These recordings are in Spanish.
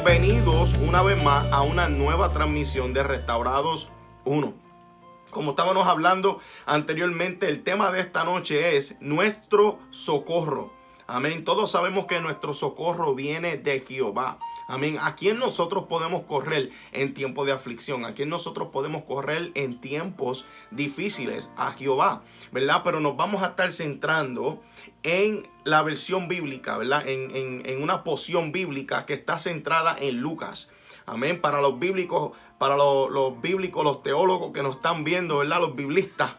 Bienvenidos una vez más a una nueva transmisión de Restaurados 1. Como estábamos hablando anteriormente, el tema de esta noche es nuestro socorro. Amén. Todos sabemos que nuestro socorro viene de Jehová. Amén. ¿A quién nosotros podemos correr en tiempo de aflicción? ¿A quién nosotros podemos correr en tiempos difíciles? A Jehová, ¿verdad? Pero nos vamos a estar centrando en la versión bíblica, ¿verdad? En una porción bíblica que está centrada en Lucas. Amén. Para los bíblicos, los teólogos que nos están viendo, ¿verdad? Los biblistas.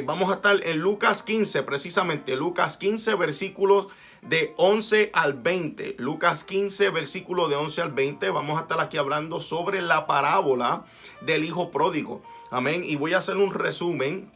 Vamos a estar en Lucas 15, precisamente Lucas 15, versículos de 11 al 20. Lucas 15, versículos de 11 al 20. Vamos a estar aquí hablando sobre la parábola del hijo pródigo. Amén. Y voy a hacer un resumen.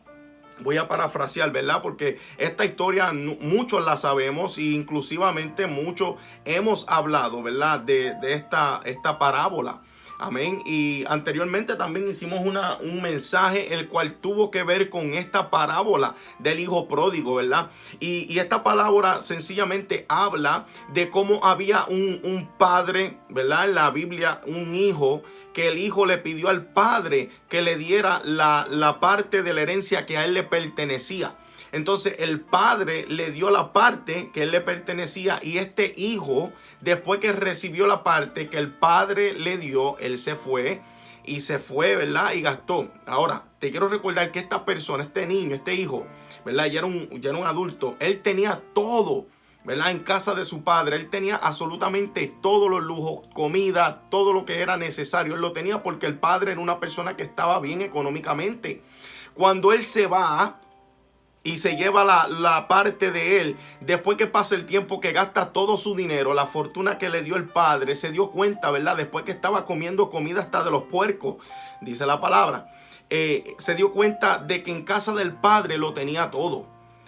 Voy a parafrasear, ¿verdad? Porque esta historia muchos la sabemos e inclusivamente muchos hemos hablado, ¿verdad? De esta parábola. Amén. Y anteriormente también hicimos un mensaje el cual tuvo que ver con esta parábola del hijo pródigo, ¿verdad? Y esta palabra sencillamente habla de cómo había un padre, ¿verdad? En la Biblia, un hijo, que el hijo le pidió al padre que le diera la parte de la herencia que a él le pertenecía. Entonces el padre le dio la parte que él le pertenecía y este hijo, después que recibió la parte que el padre le dio, él se fue, ¿verdad? Y gastó. Ahora, te quiero recordar que esta persona, este niño, este hijo, ¿verdad? Ya era un adulto. Él tenía todo, ¿verdad? En casa de su padre. Él tenía absolutamente todos los lujos, comida, todo lo que era necesario. Él lo tenía porque el padre era una persona que estaba bien económicamente. Cuando él se va y se lleva la parte de él, después que pasa el tiempo, que gasta todo su dinero, la fortuna que le dio el padre, se dio cuenta, ¿verdad? Después que estaba comiendo comida hasta de los puercos, dice la palabra, se dio cuenta de que en casa del padre lo tenía todo,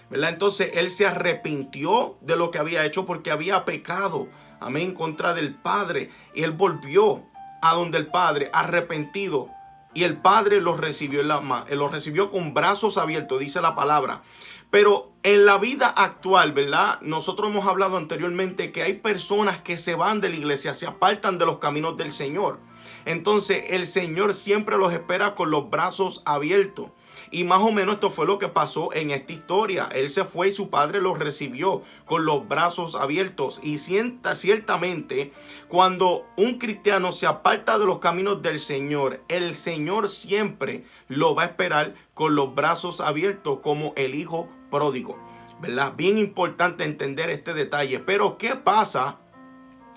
¿verdad? Entonces él se arrepintió de lo que había hecho porque había pecado, amén, en contra del padre. Y él volvió a donde el padre, arrepentido. Y el padre lo recibió lo recibió con brazos abiertos, dice la palabra. Pero en la vida actual, ¿verdad? Nosotros hemos hablado anteriormente que hay personas que se van de la iglesia, se apartan de los caminos del Señor. Entonces el Señor siempre los espera con los brazos abiertos. Y más o menos esto fue lo que pasó en esta historia. Él se fue y su padre lo recibió con los brazos abiertos. Y ciertamente, cuando un cristiano se aparta de los caminos del Señor, el Señor siempre lo va a esperar con los brazos abiertos como el hijo pródigo, ¿verdad? Bien importante entender este detalle. Pero ¿qué pasa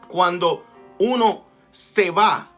cuando uno se va?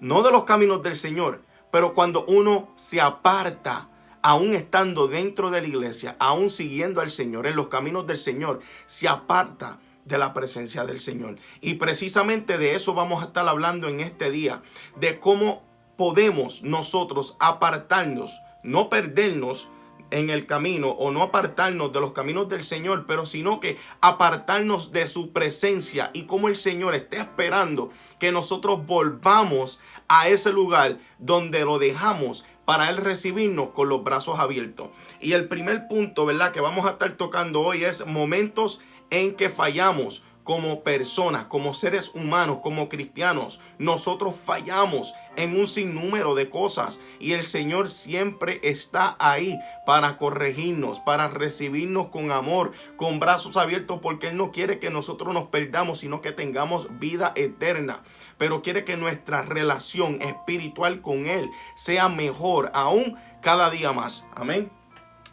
No de los caminos del Señor, pero cuando uno se aparta, aún estando dentro de la iglesia, aún siguiendo al Señor, en los caminos del Señor, se aparta de la presencia del Señor. Y precisamente de eso vamos a estar hablando en este día, de cómo podemos nosotros apartarnos, no perdernos en el camino o no apartarnos de los caminos del Señor, pero sino que apartarnos de su presencia y cómo el Señor está esperando que nosotros volvamos a ese lugar donde lo dejamos para Él recibirnos con los brazos abiertos. Y el primer punto, ¿verdad?, que vamos a estar tocando hoy es momentos en que fallamos como personas, como seres humanos, como cristianos. Nosotros fallamos en un sinnúmero de cosas y el Señor siempre está ahí para corregirnos, para recibirnos con amor, con brazos abiertos, porque Él no quiere que nosotros nos perdamos, sino que tengamos vida eterna. Pero quiere que nuestra relación espiritual con Él sea mejor aún cada día más. Amén.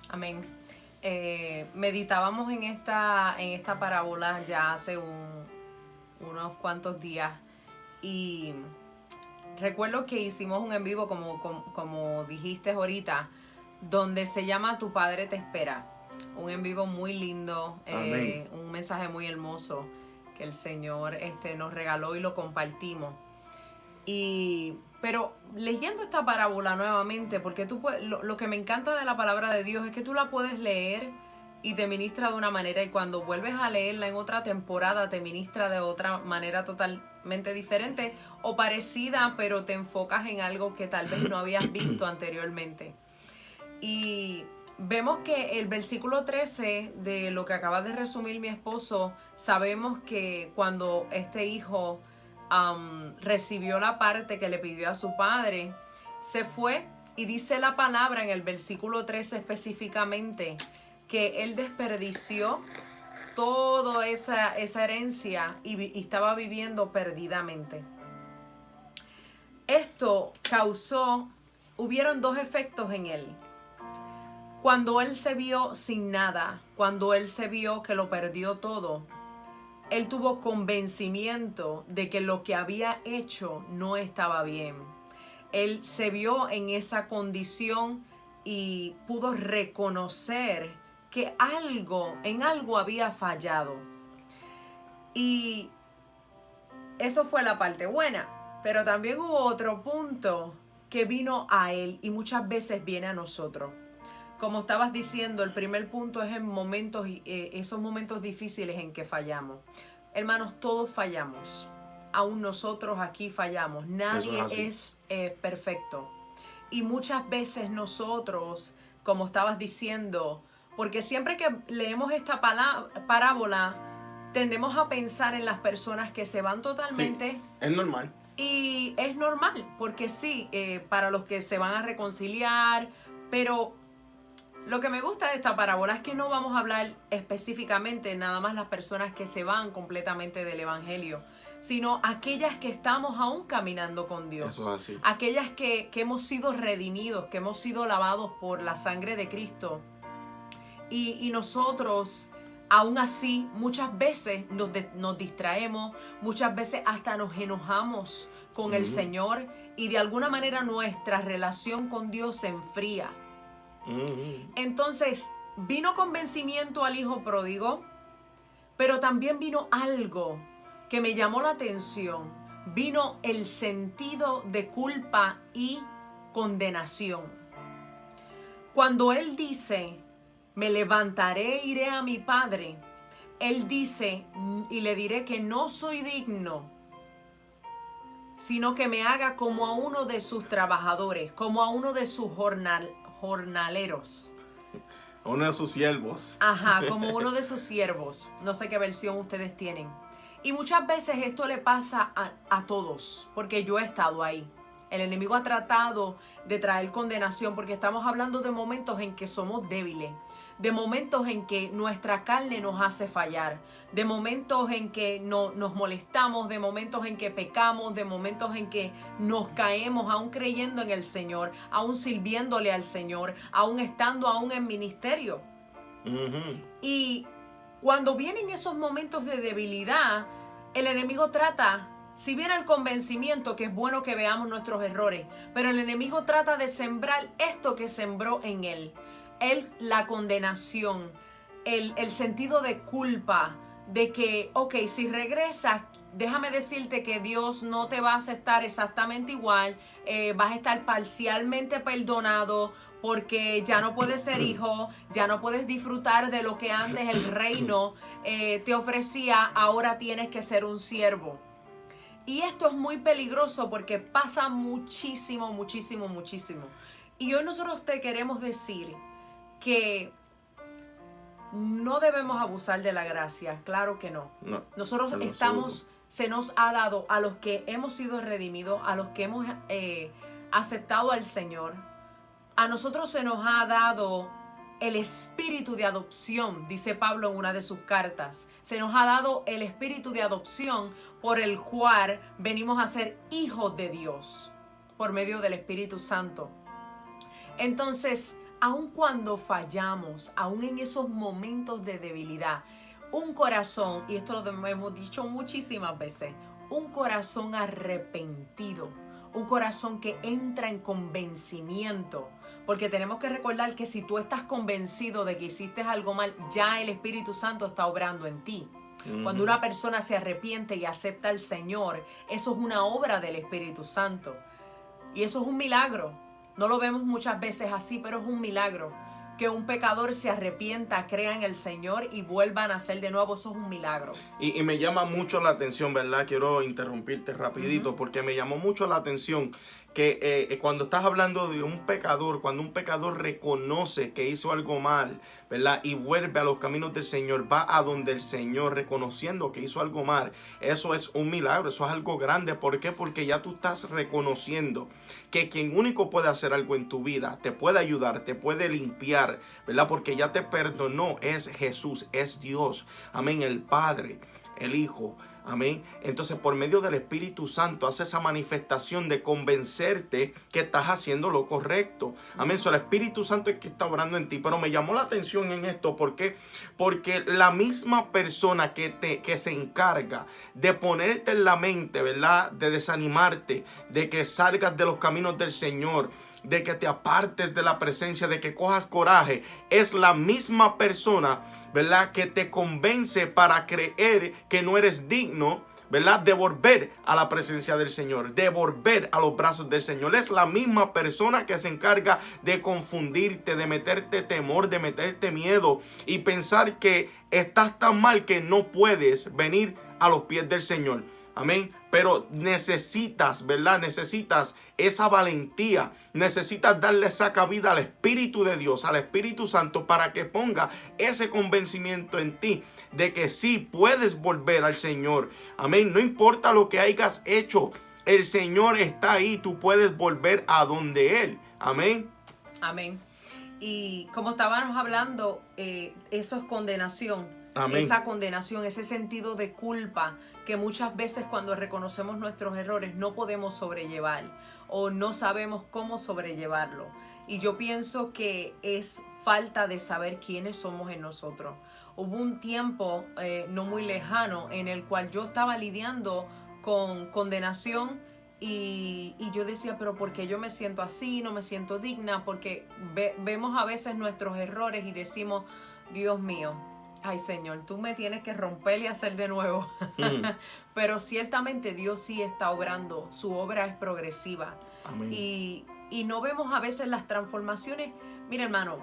Amén. Meditábamos en esta parábola ya hace unos cuantos días y recuerdo que hicimos un en vivo como dijiste ahorita, donde se llama Tu Padre Te Espera. Un en vivo muy lindo, un mensaje muy hermoso que el Señor nos regaló y lo compartimos. Pero leyendo esta parábola nuevamente, porque lo que me encanta de la palabra de Dios es que tú la puedes leer y te ministra de una manera, y cuando vuelves a leerla en otra temporada te ministra de otra manera totalmente diferente o parecida, pero te enfocas en algo que tal vez no habías visto anteriormente. Y vemos que el versículo 13 de lo que acaba de resumir mi esposo, sabemos que cuando este hijo recibió la parte que le pidió a su padre, se fue y dice la palabra en el versículo 13 específicamente que él desperdició toda esa herencia y estaba viviendo perdidamente. Esto hubieron dos efectos en él. Cuando él se vio sin nada, cuando él se vio que lo perdió todo, él tuvo convencimiento de que lo que había hecho no estaba bien. Él se vio en esa condición y pudo reconocer que en algo había fallado. Y eso fue la parte buena. Pero también hubo otro punto que vino a él y muchas veces viene a nosotros. Como estabas diciendo, el primer punto es en esos momentos difíciles en que fallamos. Hermanos, todos fallamos. Aún nosotros aquí fallamos. Nadie es perfecto. Y muchas veces nosotros, como estabas diciendo, porque siempre que leemos esta parábola, tendemos a pensar en las personas que se van totalmente. Sí, es normal. Y es normal, porque sí, para los que se van a reconciliar, pero lo que me gusta de esta parábola es que no vamos a hablar específicamente nada más las personas que se van completamente del evangelio, sino aquellas que estamos aún caminando con Dios. Eso es así. Aquellas que hemos sido redimidos, que hemos sido lavados por la sangre de Cristo. Y nosotros, aún así, muchas veces nos distraemos, muchas veces hasta nos enojamos con el Señor y de alguna manera nuestra relación con Dios se enfría. Entonces, vino convencimiento al hijo pródigo, pero también vino algo que me llamó la atención. Vino el sentido de culpa y condenación. Cuando él dice, me levantaré e iré a mi padre, él dice, y le diré que no soy digno, sino que me haga como a uno de sus trabajadores, como a uno de sus jornaleros. Uno de sus siervos. Ajá, como uno de sus siervos. No sé qué versión ustedes tienen. Y muchas veces esto le pasa a todos, porque yo he estado ahí. El enemigo ha tratado de traer condenación porque estamos hablando de momentos en que somos débiles, de momentos en que nuestra carne nos hace fallar, de momentos en que nos molestamos, de momentos en que pecamos, de momentos en que nos caemos aún creyendo en el Señor, aún sirviéndole al Señor, aún estando aún en ministerio. Y cuando vienen esos momentos de debilidad, el enemigo trata, si bien el convencimiento, que es bueno que veamos nuestros errores, pero el enemigo trata de sembrar esto que sembró en él. La condenación, el sentido de culpa, de que, ok, si regresas, déjame decirte que Dios no te va a aceptar exactamente igual, vas a estar parcialmente perdonado porque ya no puedes ser hijo, ya no puedes disfrutar de lo que antes el reino te ofrecía, ahora tienes que ser un siervo. Y esto es muy peligroso porque pasa muchísimo, muchísimo, muchísimo. Y hoy nosotros te queremos decir que no debemos abusar de la gracia, claro que no. Nosotros se nos ha dado a los que hemos sido redimidos, a los que hemos aceptado al Señor, a nosotros se nos ha dado el espíritu de adopción, dice Pablo en una de sus cartas. Se nos ha dado el espíritu de adopción por el cual venimos a ser hijos de Dios por medio del Espíritu Santo. Entonces, aun cuando fallamos, aun en esos momentos de debilidad, un corazón, y esto lo hemos dicho muchísimas veces, un corazón arrepentido, un corazón que entra en convencimiento, porque tenemos que recordar que si tú estás convencido de que hiciste algo mal, ya el Espíritu Santo está obrando en ti. Cuando una persona se arrepiente y acepta al Señor, eso es una obra del Espíritu Santo. Y eso es un milagro. No lo vemos muchas veces así, pero es un milagro. Que un pecador se arrepienta, crea en el Señor y vuelva a nacer de nuevo, eso es un milagro. Y me llama mucho la atención, ¿verdad? Quiero interrumpirte rapidito porque me llamó mucho la atención que cuando estás hablando de un pecador, cuando un pecador reconoce que hizo algo mal, ¿verdad? Y vuelve a los caminos del Señor, va a donde el Señor reconociendo que hizo algo mal. Eso es un milagro, eso es algo grande. ¿Por qué? Porque ya tú estás reconociendo que quien único puede hacer algo en tu vida, te puede ayudar, te puede limpiar, ¿verdad? Porque ya te perdonó, es Jesús, es Dios. Amén, el Padre, el Hijo. Amén. Entonces, por medio del Espíritu Santo hace esa manifestación de convencerte que estás haciendo lo correcto. Amén. So, el Espíritu Santo es que está obrando en ti. Pero me llamó la atención en esto. ¿Por qué? Porque la misma persona que se encarga de ponerte en la mente, ¿verdad? De desanimarte, de que salgas de los caminos del Señor, de que te apartes de la presencia, de que cojas coraje, es la misma persona, ¿verdad?, que te convence para creer que no eres digno, ¿verdad?, de volver a la presencia del Señor, de volver a los brazos del Señor. Es la misma persona que se encarga de confundirte, de meterte temor, de meterte miedo y pensar que estás tan mal que no puedes venir a los pies del Señor. Amén. Pero necesitas, ¿verdad? Necesitas esa valentía. Necesitas darle esa cabida al Espíritu de Dios, al Espíritu Santo, para que ponga ese convencimiento en ti de que sí puedes volver al Señor. Amén. No importa lo que hayas hecho, el Señor está ahí. Tú puedes volver a donde Él. Amén. Amén. Y como estábamos hablando, eso es condenación. Amén. Esa condenación, ese sentido de culpa que muchas veces cuando reconocemos nuestros errores no podemos sobrellevar o no sabemos cómo sobrellevarlo. Y yo pienso que es falta de saber quiénes somos en nosotros. Hubo un tiempo no muy lejano en el cual yo estaba lidiando con condenación y yo decía, pero ¿por qué yo me siento así? No me siento digna, porque vemos a veces nuestros errores y decimos, Dios mío, ay Señor, tú me tienes que romper y hacer de nuevo. Pero ciertamente Dios sí está obrando, su obra es progresiva. Amén. Y no vemos a veces las transformaciones. Mira, hermano,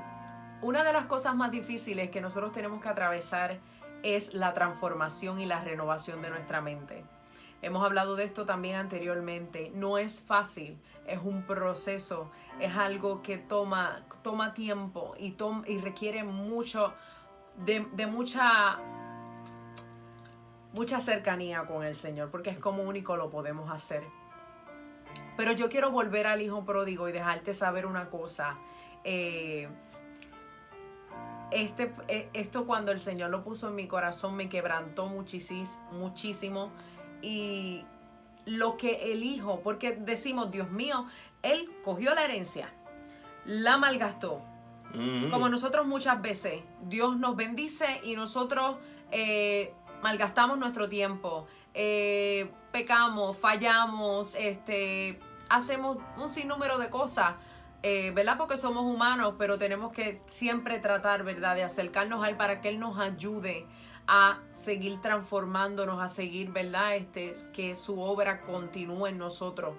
una de las cosas más difíciles que nosotros tenemos que atravesar es la transformación y la renovación de nuestra mente. Hemos hablado de esto también anteriormente. No es fácil, es un proceso, es algo que toma tiempo y requiere mucho de mucha cercanía con el Señor, porque es como único lo podemos hacer. Pero yo quiero volver al hijo pródigo y dejarte saber una cosa. Esto cuando el Señor lo puso en mi corazón me quebrantó muchísimo. Y lo que el hijo, porque decimos, Dios mío, él cogió la herencia, la malgastó. Como nosotros muchas veces, Dios nos bendice y nosotros malgastamos nuestro tiempo, pecamos, fallamos, hacemos un sinnúmero de cosas, ¿verdad? Porque somos humanos, pero tenemos que siempre tratar, ¿verdad?, de acercarnos a Él para que Él nos ayude a seguir transformándonos, a seguir, ¿verdad?, que su obra continúe en nosotros.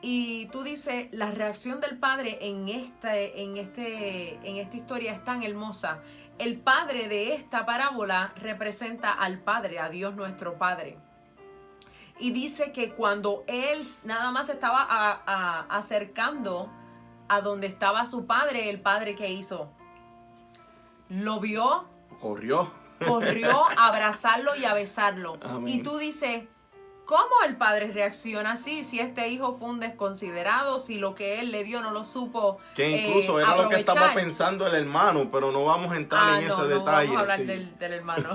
Y tú dices, la reacción del padre en esta historia es tan hermosa. El padre de esta parábola representa al Padre, a Dios nuestro Padre. Y dice que cuando él nada más estaba acercando a donde estaba su padre, el padre, ¿qué hizo? Lo vio. Corrió a abrazarlo y a besarlo. Amén. Y tú dices, ¿cómo el padre reacciona así? Si este hijo fue un desconsiderado, si lo que él le dio no lo supo que incluso era aprovechar. lo que estaba pensando el hermano, pero no vamos a entrar en ese detalle. No vamos a hablar sí. del hermano.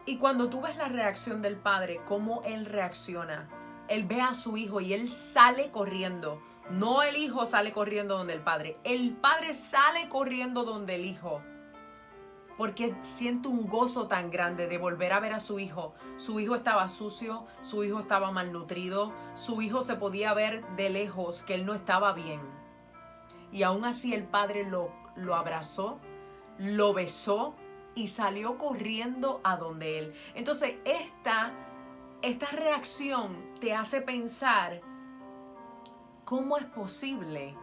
Y cuando tú ves la reacción del padre, cómo él reacciona, él ve a su hijo y él sale corriendo. No el hijo sale corriendo donde el padre sale corriendo donde el hijo. Porque siente un gozo tan grande de volver a ver a su hijo. Su hijo estaba sucio, su hijo estaba malnutrido, su hijo se podía ver de lejos que él no estaba bien. Y aún así el padre lo abrazó, lo besó y salió corriendo a donde él. Entonces esta reacción te hace pensar cómo es posible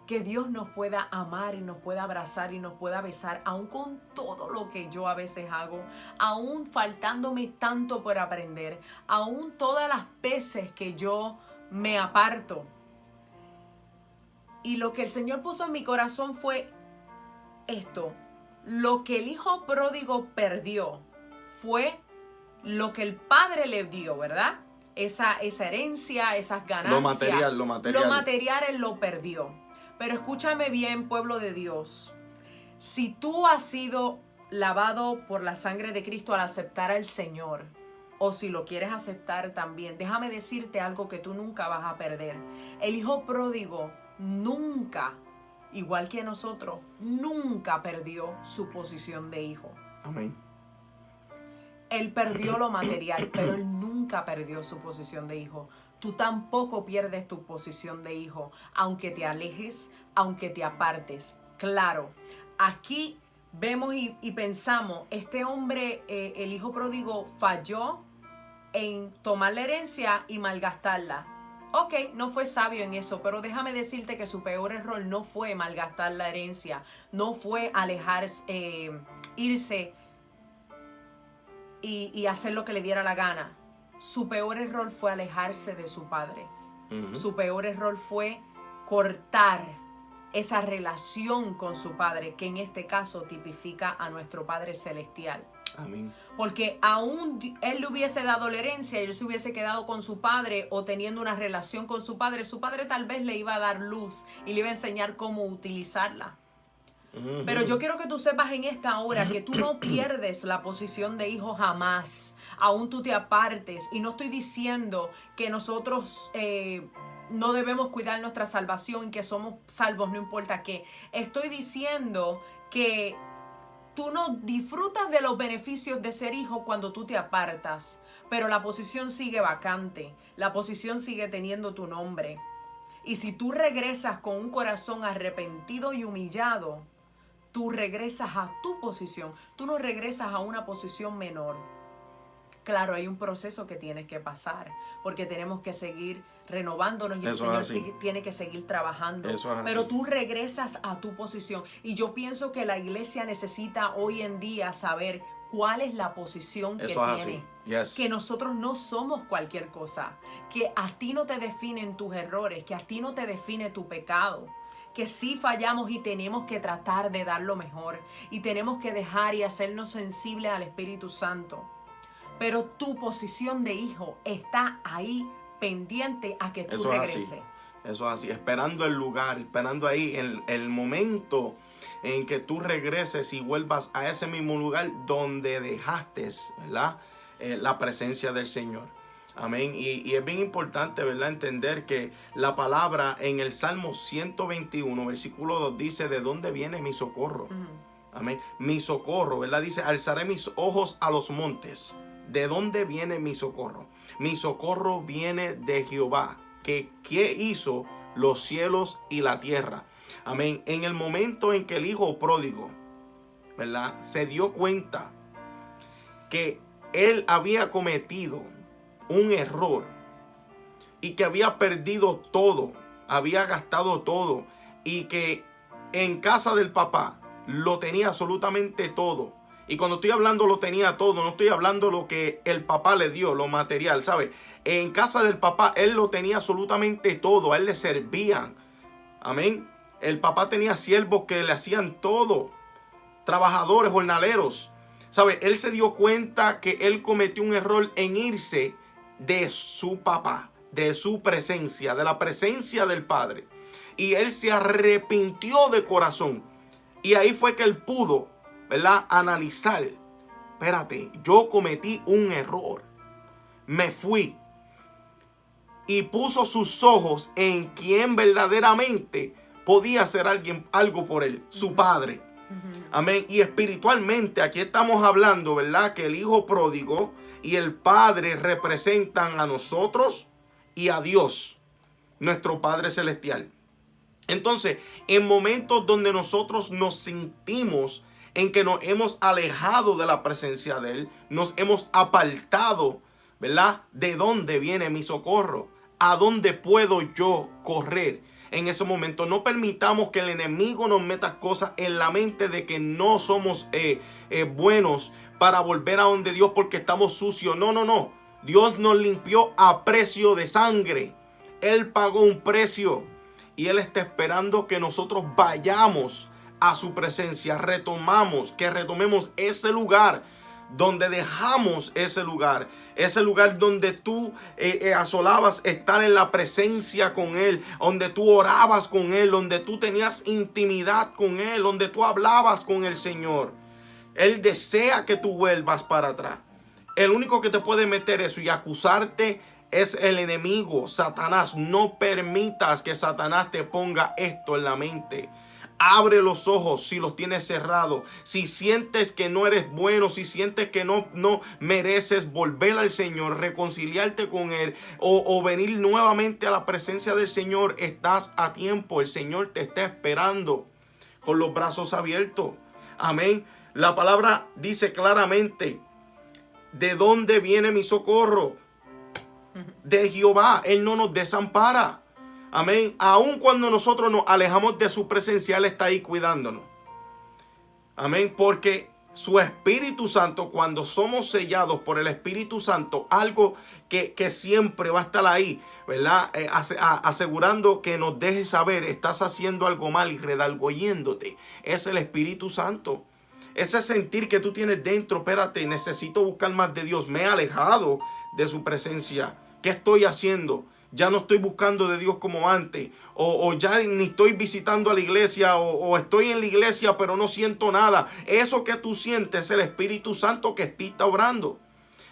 que Dios nos pueda amar y nos pueda abrazar y nos pueda besar, aún con todo lo que yo a veces hago, aún faltándome tanto por aprender, aún todas las veces que yo me aparto. Y lo que el Señor puso en mi corazón fue esto. Lo que el hijo pródigo perdió fue lo que el padre le dio, ¿verdad? Esa herencia, esas ganancias. Lo material. Lo material él lo perdió. Pero escúchame bien, pueblo de Dios. Si tú has sido lavado por la sangre de Cristo al aceptar al Señor, o si lo quieres aceptar también, déjame decirte algo que tú nunca vas a perder. El hijo pródigo nunca, igual que nosotros, nunca perdió su posición de hijo. Amén. Él perdió lo material, pero él nunca perdió su posición de hijo. Tú tampoco pierdes tu posición de hijo, aunque te alejes, aunque te apartes. Claro, aquí vemos y pensamos, este hombre, el hijo pródigo, falló en tomar la herencia y malgastarla. Ok, no fue sabio en eso, pero déjame decirte que su peor error no fue malgastar la herencia, no fue alejarse, irse y hacer lo que le diera la gana. Su peor error fue alejarse de su padre. Su peor error fue cortar esa relación con su padre, que en este caso tipifica a nuestro Padre Celestial. Amén. Porque aún él le hubiese dado la herencia y él se hubiese quedado con su padre o teniendo una relación con su padre tal vez le iba a dar luz y le iba a enseñar cómo utilizarla. Pero yo quiero que tú sepas en esta hora que tú no pierdes la posición de hijo jamás. Aún tú te apartes. Y no estoy diciendo que nosotros no debemos cuidar nuestra salvación y que somos salvos no importa qué. Estoy diciendo que tú no disfrutas de los beneficios de ser hijo cuando tú te apartas, pero la posición sigue vacante, la posición sigue teniendo tu nombre. Y si tú regresas con un corazón arrepentido y humillado, tú regresas a tu posición, tú no regresas a una posición menor. Claro, hay un proceso que tienes que pasar, porque tenemos que seguir renovándonos y el Señor tiene que seguir trabajando. Pero tú regresas a tu posición. Y yo pienso que la iglesia necesita hoy en día saber cuál es la posición que tiene. Que nosotros no somos cualquier cosa. Que a ti no te definen tus errores, que a ti no te define tu pecado. Que sí fallamos y tenemos que tratar de dar lo mejor. Y tenemos que dejar y hacernos sensibles al Espíritu Santo. Pero tu posición de hijo está ahí pendiente a que tú regreses. Eso es así, esperando el lugar, esperando ahí el momento en que tú regreses y vuelvas a ese mismo lugar donde dejaste, ¿verdad? La presencia del Señor. Amén. Y es bien importante, ¿verdad?, entender que la palabra en el Salmo 121, versículo 2, dice: ¿de dónde viene mi socorro? Amén. Mi socorro, ¿verdad? Dice: alzaré mis ojos a los montes. ¿De dónde viene mi socorro? Mi socorro viene de Jehová, que hizo los cielos y la tierra. Amén. En el momento en que el hijo pródigo, ¿verdad?, se dio cuenta que él había cometido un error y que había perdido todo, había gastado todo, y que en casa del papá lo tenía absolutamente todo. Y cuando estoy hablando lo tenía todo, no estoy hablando lo que el papá le dio, lo material, ¿sabe? En casa del papá él lo tenía absolutamente todo, a él le servían. Amén. El papá tenía siervos que le hacían todo, trabajadores, jornaleros. ¿Sabe? Él se dio cuenta que él cometió un error en irse de su papá, de su presencia, de la presencia del padre. Y él se arrepintió de corazón. Y ahí fue que él pudo, ¿verdad?, analizar: espérate, yo cometí un error. Me fui. Y puso sus ojos en quien verdaderamente podía hacer algo por él, su padre. Amén. Y espiritualmente, aquí estamos hablando, ¿verdad?, que el hijo pródigo y el padre representan a nosotros y a Dios, nuestro Padre Celestial. Entonces, en momentos donde nosotros nos sentimos en que nos hemos alejado de la presencia de Él, nos hemos apartado, ¿verdad?, ¿de dónde viene mi socorro? ¿A dónde puedo yo correr? En ese momento no permitamos que el enemigo nos meta cosas en la mente de que no somos buenos para volver a donde Dios porque estamos sucios. No. Dios nos limpió a precio de sangre. Él pagó un precio y Él está esperando que nosotros vayamos a su presencia, que retomemos ese lugar donde dejamos ese lugar donde tú asolabas estar en la presencia con Él, donde tú orabas con Él, donde tú tenías intimidad con Él, donde tú hablabas con el Señor. Él desea que tú vuelvas para atrás. El único que te puede meter eso y acusarte es el enemigo, Satanás. No permitas que Satanás te ponga esto en la mente. Abre los ojos si los tienes cerrados. Si sientes que no eres bueno, si sientes que no mereces volver al Señor, reconciliarte con Él o venir nuevamente a la presencia del Señor, estás a tiempo. El Señor te está esperando con los brazos abiertos. Amén. La palabra dice claramente: ¿de dónde viene mi socorro? De Jehová. Él no nos desampara. Amén. Aun cuando nosotros nos alejamos de su presencia, Él está ahí cuidándonos. Amén. Porque su Espíritu Santo, cuando somos sellados por el Espíritu Santo, algo que siempre va a estar ahí, ¿verdad? Asegurando que nos deje saber, estás haciendo algo mal y redarguyéndote. Es el Espíritu Santo. Ese sentir que tú tienes dentro: espérate, necesito buscar más de Dios. Me he alejado de su presencia. ¿Qué estoy haciendo? Ya no estoy buscando de Dios como antes. O ya ni estoy visitando a la iglesia. O estoy en la iglesia pero no siento nada. Eso que tú sientes es el Espíritu Santo que te está obrando.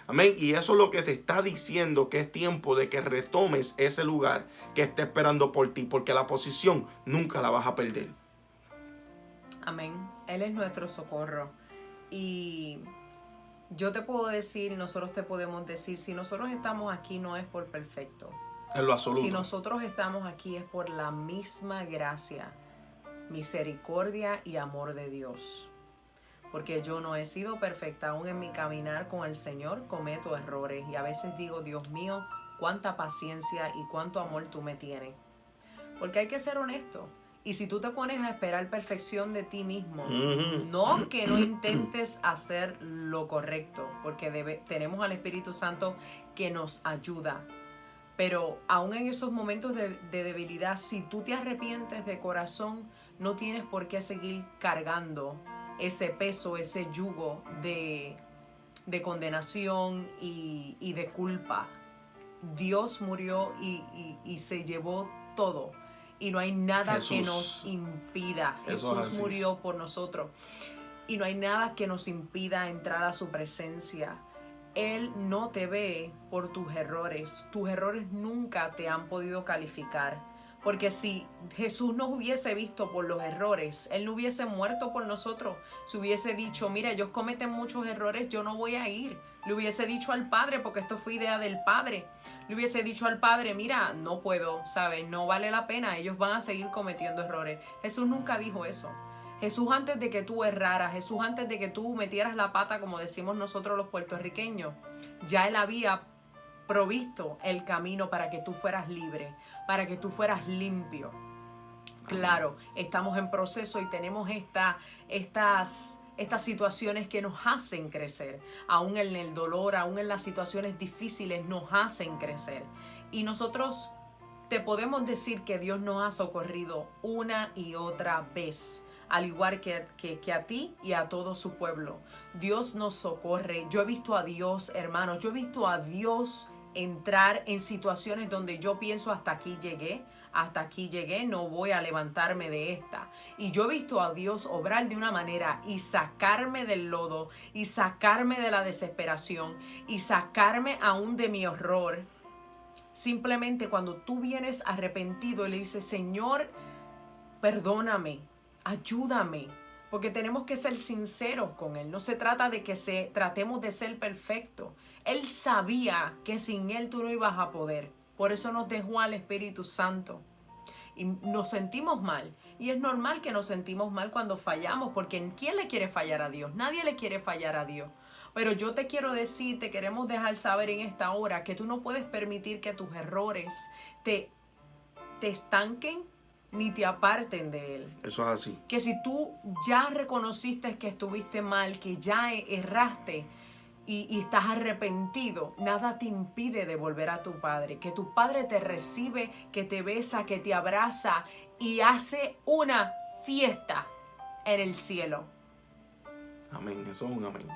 Amén. Y eso es lo que te está diciendo, que es tiempo de que retomes ese lugar que está esperando por ti. Porque la posición nunca la vas a perder. Amén. Él es nuestro socorro. Y yo te puedo decir, nosotros te podemos decir, si nosotros estamos aquí no es por perfecto. En lo absoluto. Si nosotros estamos aquí es por la misma gracia, misericordia y amor de Dios. Porque yo no he sido perfecta. Aún en mi caminar con el Señor cometo errores. Y a veces digo: Dios mío, cuánta paciencia y cuánto amor tú me tienes. Porque hay que ser honesto. Y si tú te pones a esperar perfección de ti mismo, no que no intentes hacer lo correcto, porque tenemos al Espíritu Santo que nos ayuda. Pero aún en esos momentos de debilidad, si tú te arrepientes de corazón, no tienes por qué seguir cargando ese peso, ese yugo de condenación y de culpa. Dios murió y se llevó todo. Y no hay nada que nos impida. Jesús murió por nosotros. Y no hay nada que nos impida entrar a su presencia. Él no te ve por tus errores. Tus errores nunca te han podido calificar. Porque si Jesús nos hubiese visto por los errores, Él no hubiese muerto por nosotros. Si hubiese dicho: mira, ellos cometen muchos errores, yo no voy a ir. Le hubiese dicho al Padre, porque esto fue idea del Padre. Le hubiese dicho al Padre: mira, no puedo, ¿sabes? No vale la pena, ellos van a seguir cometiendo errores. Jesús nunca dijo eso. Jesús, antes de que tú erraras, Jesús, antes de que tú metieras la pata, como decimos nosotros los puertorriqueños, ya Él había provisto el camino para que tú fueras libre, para que tú fueras limpio. Claro, estamos en proceso y tenemos estas situaciones que nos hacen crecer. Aún en el dolor, aún en las situaciones difíciles nos hacen crecer. Y nosotros te podemos decir que Dios nos ha socorrido una y otra vez, al igual que a ti y a todo su pueblo. Dios nos socorre. Yo he visto a Dios, hermanos, yo he visto a Dios entrar en situaciones donde yo pienso: hasta aquí llegué, no voy a levantarme de esta. Y yo he visto a Dios obrar de una manera y sacarme del lodo, y sacarme de la desesperación, y sacarme aún de mi horror. Simplemente cuando tú vienes arrepentido y le dices: Señor, perdóname, ayúdame. Porque tenemos que ser sinceros con Él. No se trata de que tratemos de ser perfectos. Él sabía que sin Él tú no ibas a poder. Por eso nos dejó al Espíritu Santo. Y nos sentimos mal. Y es normal que nos sentimos mal cuando fallamos. Porque ¿quién le quiere fallar a Dios? Nadie le quiere fallar a Dios. Pero yo te quiero decir, te queremos dejar saber en esta hora que tú no puedes permitir que tus errores te estanquen ni te aparten de Él. Eso es así. Que si tú ya reconociste que estuviste mal, que ya erraste, y estás arrepentido, nada te impide de volver a tu Padre. Que tu Padre te recibe, que te besa, que te abraza y hace una fiesta en el cielo. Amén, eso es un amén.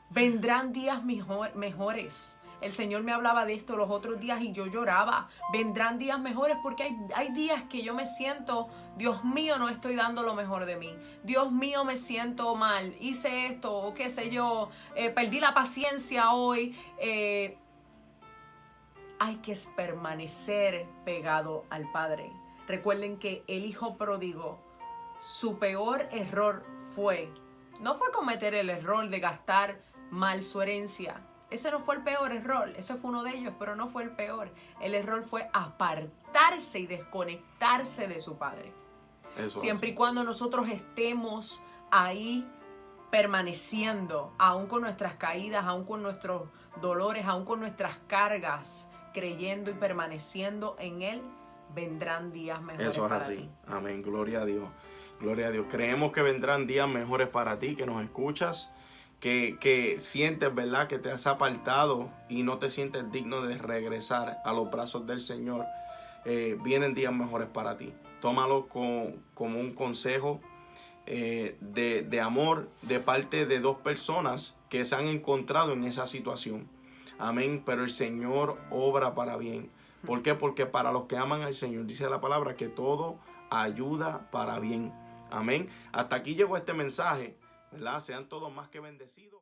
Vendrán días mejores. El Señor me hablaba de esto los otros días y yo lloraba. Vendrán días mejores porque hay días que yo me siento, Dios mío, no estoy dando lo mejor de mí. Dios mío, me siento mal. Hice esto, o qué sé yo, perdí la paciencia hoy. Hay que permanecer pegado al Padre. Recuerden que el hijo pródigo, su peor error no fue cometer el error de gastar mal su herencia. Ese no fue el peor error, ese fue uno de ellos, pero no fue el peor. El error fue apartarse y desconectarse de su Padre. Eso Siempre es. y cuando nosotros estemos ahí permaneciendo, aún con nuestras caídas, aún con nuestros dolores, aún con nuestras cargas, creyendo y permaneciendo en Él, vendrán días mejores Eso es para así. ti. Amén. Gloria a Dios. Gloria a Dios. Creemos que vendrán días mejores para ti, que nos escuchas, que sientes, ¿verdad?, que te has apartado y no te sientes digno de regresar a los brazos del Señor. Vienen días mejores para ti. Tómalo como un consejo de amor de parte de dos personas que se han encontrado en esa situación. Amén. Pero el Señor obra para bien. ¿Por qué? Porque para los que aman al Señor, dice la palabra, que todo ayuda para bien. Amén. Hasta aquí llegó este mensaje, ¿verdad? Sean todos más que bendecidos.